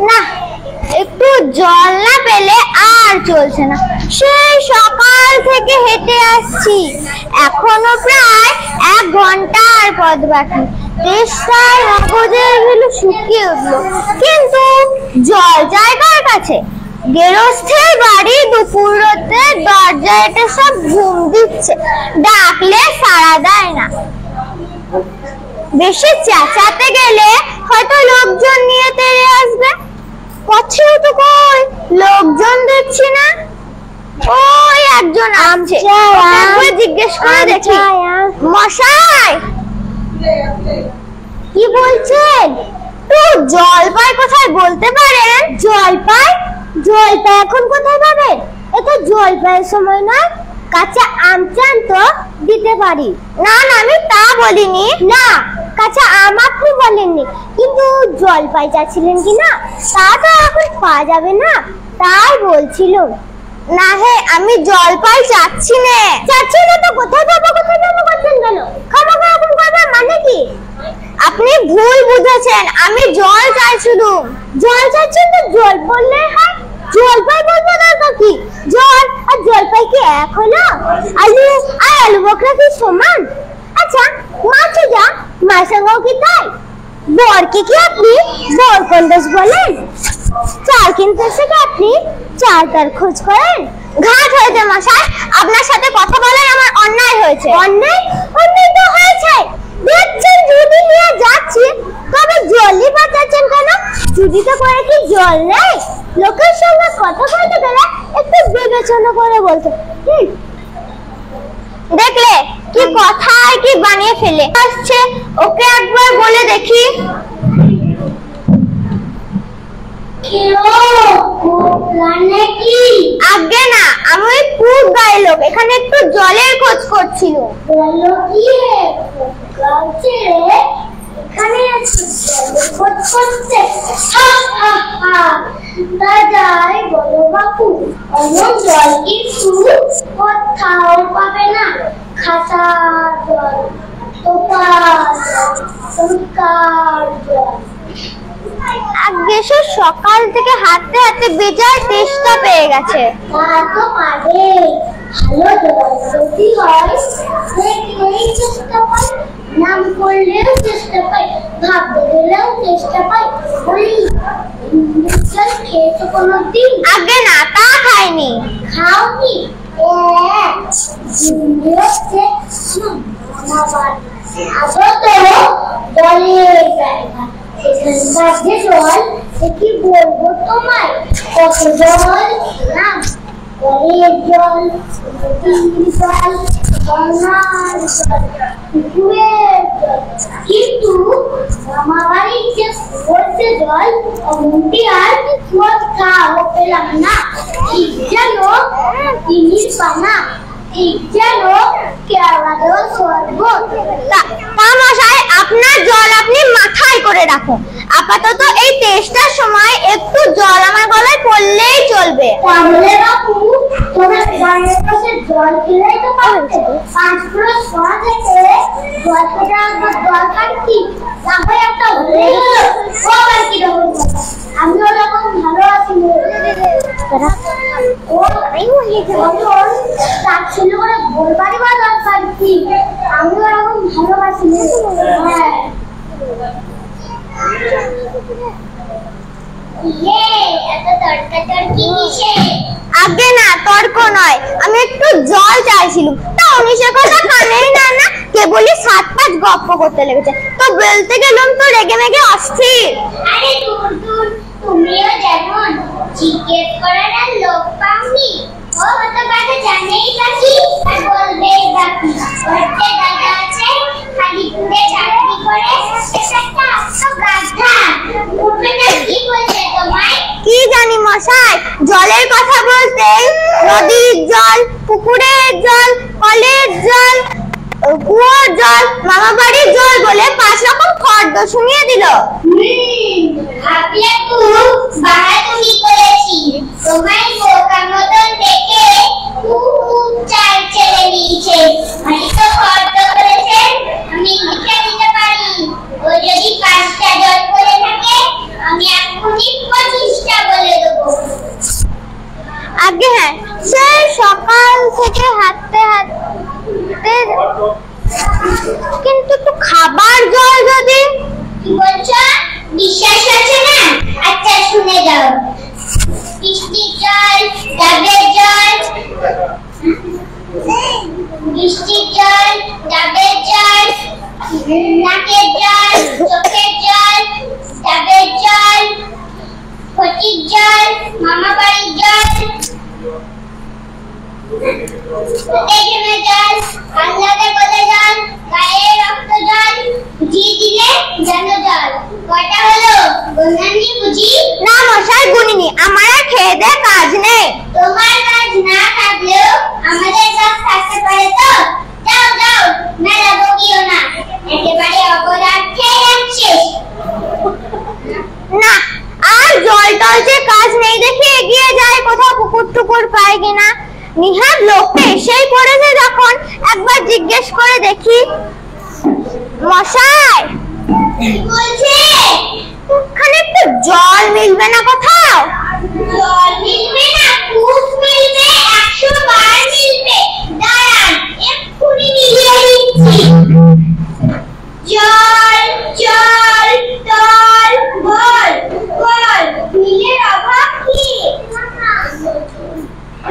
না একটু জল না পেলে আর চলছে না। সেই সকাল থেকে হেঁটে আসছি, এখনো প্রায় 1 ঘন্টার পথ বাকি। তেষ্টায় মগজের ভেলু শুকিয়ে উঠলো, কিন্তু জল যায় কার কাছে? গেরস্থের বাড়ি দুপুরতে দরজায় এটা সব ঘুম দিচ্ছে, ডাকলে সাড়া দেয় না। বেশি চেঁচাতে গেলে হয়তো লোকজন নিয়ে তেড়ে আসবে। পথেও তো কই লোকজন দেখছি না। ওই একজন আসছে, ওকে জিজ্ঞেস করে দেখি। মশাই, কি বলছেন? তো জলপাই কোথায় বলতে পারেন? জলপাই? জলপাই এখন কোথায় পাবেন? এটা জলপাইয়ের সময় নয়। কাঁচা আম চান তো দিতে পারি। না না, আমি তা বলিনি। না, কাঁচা আম আপনি বলেননি, কিন্তু জলপাই চাচ্ছিলেন কি না তা তো এখন পাওয়া যাবে না, তাই বলছিল। না হে, আমি জলপাই চাচ্ছি না। চাচ্ছি না তো কোথায় পাবো করছেন কেন? খাবো এখন করবেন মানে কি? আপনি ভুল বুঝেছেন, আমি জল চাইছিলাম। জল চাচ্ছেন তো জল বললে হয়। জলপাই বলবো না তো কি? জল আর জলপাই কি এক হলো? আলু আর আলু বকরা কি সমান? আচ্ছা মাছে যা মার সঙ্গেও কি তাই? বরকে কি আপনি বরকন্দাজ বলেন? চাল কিনতে এসে কি আপনি চাল তার খোঁজ করেন? ঘাট হয়েছে মশাই, আপনার সাথে কথা বলার আমার অন্যায় হয়েছে। অন্যায়? অন্যায় তো হয়েছে। দেখছেন যদি নিয়ে যাচ্ছি, তবে জলই বাঁচাচ্ছেন কেন? চুরিতে করে কি জল নেই? লোকের সঙ্গে কথা বলতে গেলে একটু বিবেচনা করে বলতে। দেখলে কি কথা আর কি বানিয়ে ফেলে আসছে। ওকে একবার বলে দেখি। আগে না, আমি খুব গায়ে লোক, এখানে একটু জলের খোঁজ করছিল। সকাল থেকে হাঁটতে হাঁটতে বেজায় তেষ্টা পেয়ে গেছে। নাম করলেও চেষ্টা পাই, ভাবতে গেলেও চেষ্টা পাই। খেয়েছো কোনোদিন? আগে না, তা খাইনি। খাওনি? জলের জায়গা, সেখানকার যে জল, সে কি বলবো তোমায়? কত জল না, জলের জল, জল, কিন্তু মামাবাড়ির যে পড়ছে জল, অমনটি আর কোথাও পেলাম না। ঠিক যেন চিনির পানা, ঠিক যেন কেওড়া জল শরবত। তা মশাই, আপনার জল আপনি মাথায় করে রাখুন। আপাতত এই তেষ্টার সময় একটু জল আমার গলায় পড়লেই চলবে। তাহলে বাপু, তোমার গায়ের পাশে জল খেলেই তো পারতে। 5 ফুট সোয়া থেকে জল খেতে আসবার দরকার কি? তাহলে একটা হলে ও আর কি রকম কথা। আমিও যখন ভালো আছি, ও তার ছিল বলে বলবারই বা দরকার কি? আমিও এরকম ভালোবাসি। হ্যাঁ, আগে না, তর্ক নয়, আমি একটু জল চাইছিলাম। তা উনি সে কথা কানেই না, না কেবলই 7-5 গপ্প করতে লেগেছে। তো বলতে গেলাম তো রেগে মেগে অস্থির। আরে দূর, তুমিও যেমন জিজ্ঞেস করার আর লোক পাওনি। ও হয়তো কাছে জানেই বাকি আর বলবেই বাকি। ওরতে দাদা আছে, খালি ঘুরে চাকরি করে, একটা তো গাধা। উঠবে না, কি বলছে তোমায়? কি জানি মশাই, জলের কথা বলতেই নদীর জল, পুকুরের জল, কলের জল, কুয়োর জল, মামা বাড়ির জল বলে 5 রকম ফর্দ শুনিয়ে দিল। আপনি একটু বাড়াতুরি করেছি। তোমার বোকা মতন দেখে খুব চাল ছেড়ে দিয়েছে। আমি তো শর্ত করেছেন আমি লিখে দিতে পারি। ও যদি 5টা জল করে থাকে আমি এখনই 25টা বলে দেবো। আগে হ্যাঁ, সে সকাল থেকে হাঁটতে হাঁটতে, কিন্তু তো খাবার জল যদি। কি বলছো? বিশ্বাস আছে না? আচ্ছা শুনে যাও। বৃষ্টির জল, ডাবের জল, বৃষ্টির জল, ডাবের জল, নাকের জল, চোখের জল, ডাবের জল, ফটিক জল, মামা বাড়ির জল, জল, আল্লাহকে বলে জল, গায়ে রক্ত জল, বুঝিয়ে দিলে যেন জল। কয়টা হলো? গুননি বুঝি? না মশাই গুনিনি, আমার আর খেয়ে দে কাজ নেই। তোমার কাজ না থাকলেও আমাদের কাজ থাকতে পারে তো। যাও যাও, না বকিও না, একেবারে অপরাধ খেয়ে যাচ্ছিস। না আর জল টল যে কাজ নেই দেখে এগিয়ে যায় কোথাও পুকুর টুকুর পায় কিনা। নিহার লোকটা এসেই পড়েছে যখন একবার জিজ্ঞেস করে দেখি। মশাই বলছে ওখানে একটু জল মিলবে না কোথাও? জল মিলবে না, খুব মিলবে, 100 বার মিলবে। দাঁড়ান এক্ষুনি মিলিয়ে দিচ্ছি। জল জল তল বল বল, মিলের অভাব কি?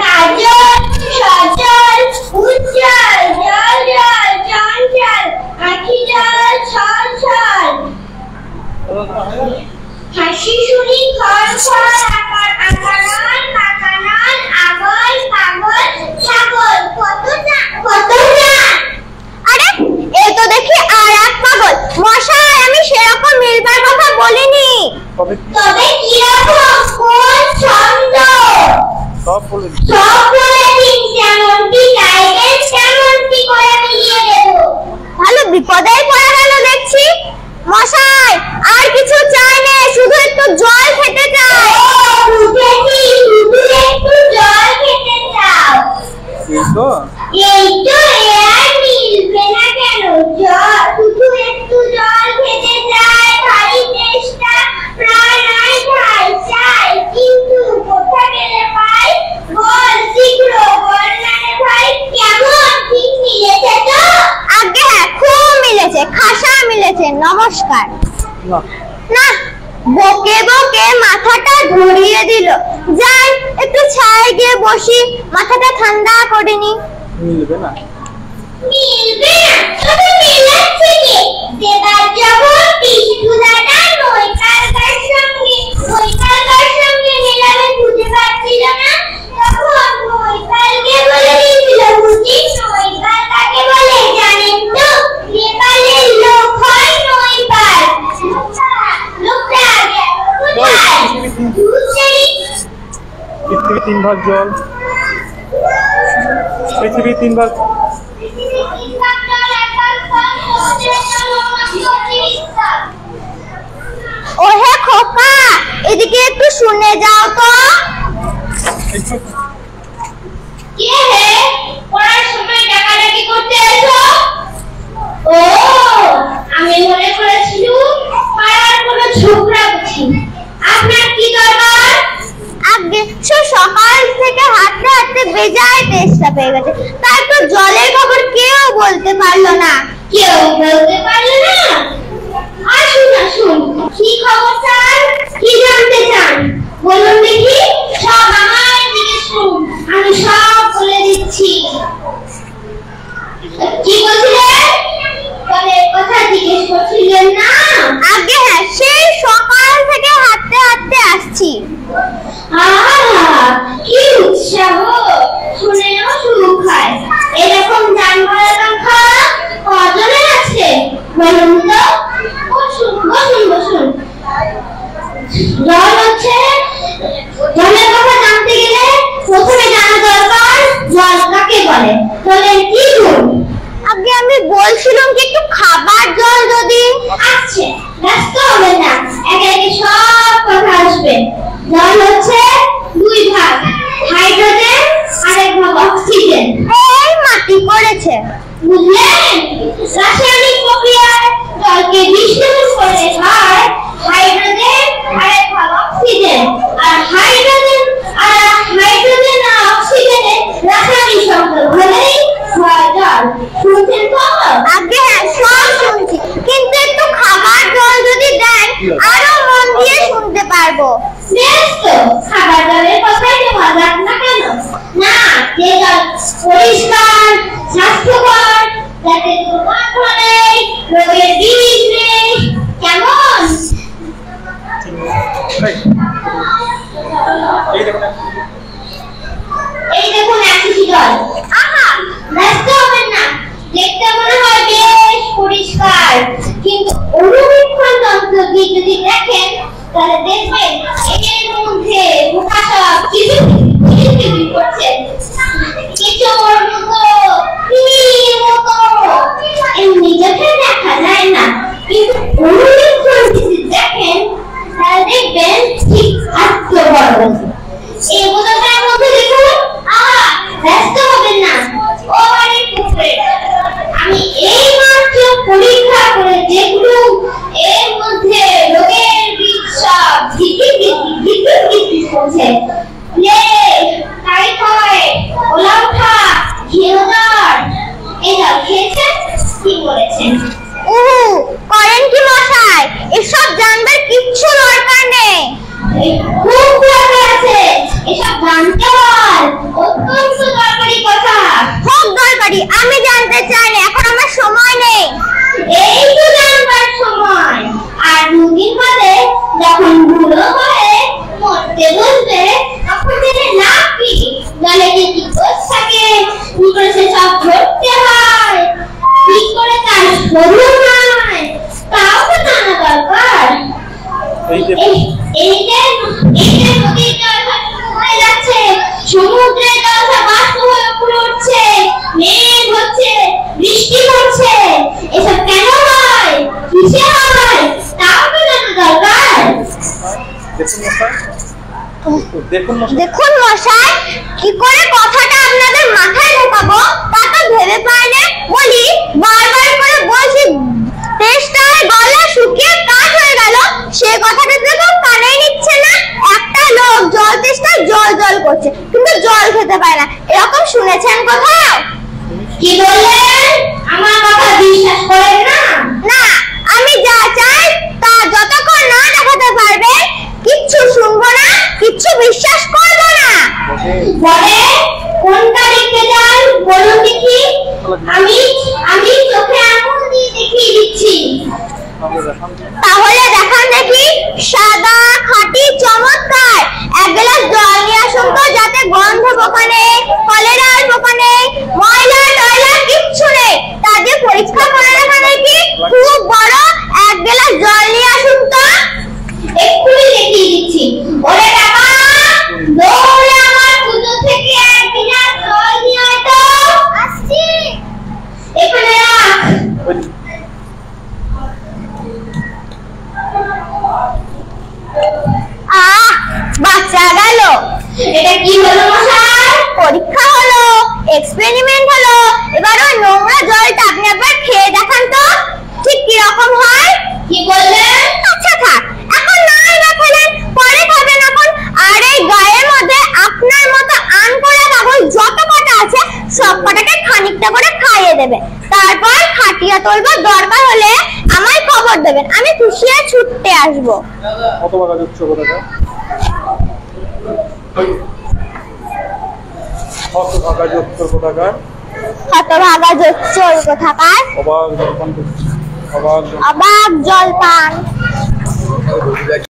কাজল সজল উজ্জ্বল, জল জল চঞ্চল, আখি জল ছল ছল, হাসি শুনি খর খর, আকারাল কাকারাল, আগল পাগল ছাগল, কত না। আরে এ তো দেখি আর এক পাগল। মশাই আমি সেরকম মিলবার কথা বলিনি। তবে কি রকম, কোন ছন্দ? সব বলে দিন, যেমনটি চাইবেন তেমনটি করে মিলিয়ে দেব। ভালো বিপদেই পড়ে গেল দেখছি। মশাই আর কিছু চাই না, শুধু একটু জল খেতে চাই। বুঝেছি, শুধু একটু জল খেতে চাও। এই তো আর মিলবে না কেন? শুধু একটু জল খেতে চাই, ভারী চেষ্টা, প্রাণ আই খাই চাই, কিন্তু কোথা গেলে পাই? বল শীঘ্র বল না রে ভাই। কেমন ঠিক মিলেছে তো? আগে হ্যাঁ খুব মিলেছে, খাসা মিলেছে। নমস্কার। না বকে বকে মাথাটা ঘুরিয়ে দিল। যাই একটু ছায়ায় গিয়ে বসি, মাথাটা ঠান্ডা করে নি। মিলবে না, মিলবে না, তবে মিলাচ্ছে কি? দেবার যখন পিসুদাটা নৈকালকার সঙ্গে মেলাবে খুঁজে পাচ্ছিল না, তখন নৈকালকে বলে দিয়েছিল বুঝি। নৈকাল কাকে বলে জানেন তো? নেপালের লোক হয় নৈকাল। লোকটা আগে কোথায়? পৃথিবী 3 ভাগ জল, পৃথিবী 3 ভাগ। ওহে খোকা, এদিকে একটু শুনে যাও তো। কে হে? পড়ার সময় ডাকাডাকি করতে এসো? ও আমি মনে করেছিলাম পাড়ার কোনো ঝগড়া বুঝি। আপনার কি দরকার? আগে সকাল থেকে হাঁটতে হাঁটতে বেজায় তেষ্টা পেয়ে গেছে, তারপর জলের খবর কেউ বলতে পারলো না। কেউ বলতে পারলো না? আসুন আসুন, কি খবর স্যার? কি জানতে চান বলুন দেখি। সব আমার দিকে শুনুন, আমি সব বলে দিচ্ছি। কি বলছিলেন? জলের কথা জিজ্ঞেস করছিলেন না? আগে হ্যাঁ, সেই সকাল থেকে হাঁটতে হাঁটতে আসছি। কি উৎসাহ, শুনেও সুখ হয়। এরকম জানবার সংখ্যা কজনের আছে বলুন তো? বসুন বসুন বসুন। জল হচ্ছে, জলের কথা জানতে গেলে প্রথমে জানা দরকার জল কাকে বলে। জলের কি গুণ? আগে আমি বলছিলাম কি একটু খাবার জল যদি। আচ্ছা ব্যস্ত হবে না, একে একে সব কথা আসবে। জল হচ্ছে 2 ভাগ, দিয়েছে। বুঝলেন, রাসায়নিক প্রক্রিয়ায় জলকে বিশ্লেষণ করে হয় হাইড্রোজেন আর এক ভাগ অক্সিজেন, আর হাইড্রোজেন আর অক্সিজেনের রাসায়নিক সংযোগ হলেই হয় জল। শুনছেন তো? আগে হ্যাঁ, সব শুনছি, কিন্তু একটু খাবার জল যদি দেন আরো মন দিয়ে শুনতে পারবো। বেশ তো, খাবার জলের কথাই নেওয়া যাক না কেন? না, যে জল পরিষ্কার, স্বাস্থ্যকর, যাতে দুর্গন্ধ নেই, রোগের বীজ নেই, কেমন? এই দেখুন একশিশি জল। আহা, ব্যস্ত হবেন না, দেখতে মনে হয় বেশ পরিষ্কার, কিন্তু অণুবীক্ষণ যন্ত্র দিয়ে যদি দেখেন তাহলে দেখবেন এর মধ্যে পোকা সব কিচিরমিচির করছে। কেঁচোর মতো, কৃমির মতো। এমনি চোখে দেখা যায় না, কিন্তু অণুবীক্ষণ যদি দেখেন তাহলে দেখবেন ঠিক এত বড়। এই বোতলটার মধ্যে দেখুন, আহা, ব্যস্ত হবেন না, অনেক উপরে। আমি এই মাত্র পরীক্ষা করে দেখলুম এর মধ্যে রোগের বীজ সব ঝিকির করছে। টাইফয়েড, ওলাউঠা, ঘিরোজ্বর, এই জল খেয়েছেন? কি বলেছেন? করেন কি মশাই? এসব জানবার কিচ্ছু দরকার নেই। খুব দরকার আছে, এসব জানতে হয়, অত্যন্ত দরকারি কথা। খুব দরকারি, আমি জানতে চাই না, এখন আমার সময় নেই। এই তো জানবার সময়, আর দুদিন বাদে যখন বুড়ো হয়ে মরতে বসবে তখন জেনে লাভ কি? জলে যে কি দোষ থাকে, কি করে সেসব ধরতে হয়, কি করে তার শরীর হয়, তাও তো জানা দরকার। এই যে নদীর জল কমে যাচ্ছে, সমুদ্রের জল বাষ্প হয়ে উপরে উঠছে, মেঘ হচ্ছে, বৃষ্টি হচ্ছে, এসব কেন হয়, কিসে হয়, তাও তো জানা দরকার। দেখুন মশাই, কি করে কথাটা আপনাদের মাথায় ঢোকাবো তা তো ভেবে পাই না। বলি, বারবার করে বলছি, তেষ্টায় গলা শুকিয়ে কাঠ হয়ে গেল, সে কথাটা তো কানেই নিচ্ছে না। একটা লোক জল তেষ্টায় জল জল করছে, কিন্তু জল খেতে পায় না, এরকম শুনেছেন কোথাও? কি বললেন? আমার কথা বিশ্বাস করেন না? না, আমি যা চাই তা যতক্ষণ না দেখাতে পারবে কিচ্ছু শুনবো না, কিচ্ছু বিশ্বাস করবো না। বলে কোনটা দেখতে চান বলুন দেখি, আমি চোখে আঙুল দিয়ে দেখিয়ে দিচ্ছি। তাহলে দেখান দেখি। সাদা, খাঁটি, চমৎকার। এক গ্লাস জল নিয়ে আসুন তো, যাতে গন্ধ পোকা নেই, কলেরার পোকা নেই, ময়লা টয়লা কিচ্ছু নেই, তা দিয়ে পরিষ্কার করে রাখা দেখি। খুব বড় এক গ্লাস জল নিয়ে আসুন তো। এক্ষুনি দেখিয়ে দিচ্ছি। ওরে বাবা, দৌড়ে আমার পুজো থেকে এক গ্লাস জল নিয়ে আয় তো। আসছি। এখানে রাখ। বাচ্চা গেল। এটা কি হলো মশাই? পরীক্ষা হলো, এক্সপেরিমেন্ট হলো। এবার ওই নোংরা জলটা আপনি একবার খেয়ে দেখান তো, ঠিক কি রকম হয়। কি বললেন? আচ্ছা থাক, এখন নাই বা খেলেন, পরে খাবেন এখন। আর এই গায়ের মধ্যে আপনার মতো আনকোড়া কাগজ যত কটা আছে সব কটাকে খানিকটা করে খাইয়ে দেবেন। তারপর খাটিয়া তুলবো, দরকার হলে আমায় খবর দেবেন, আমি খুশিয়ে ছুটতে আসবো। কত টাকা দিচ্ছ কোথাকা? হতভাগা যোগচোর কোথাকার? হতভাগা যোগচোর কোথাকার? অবাক জলপান। অবাক জলপান।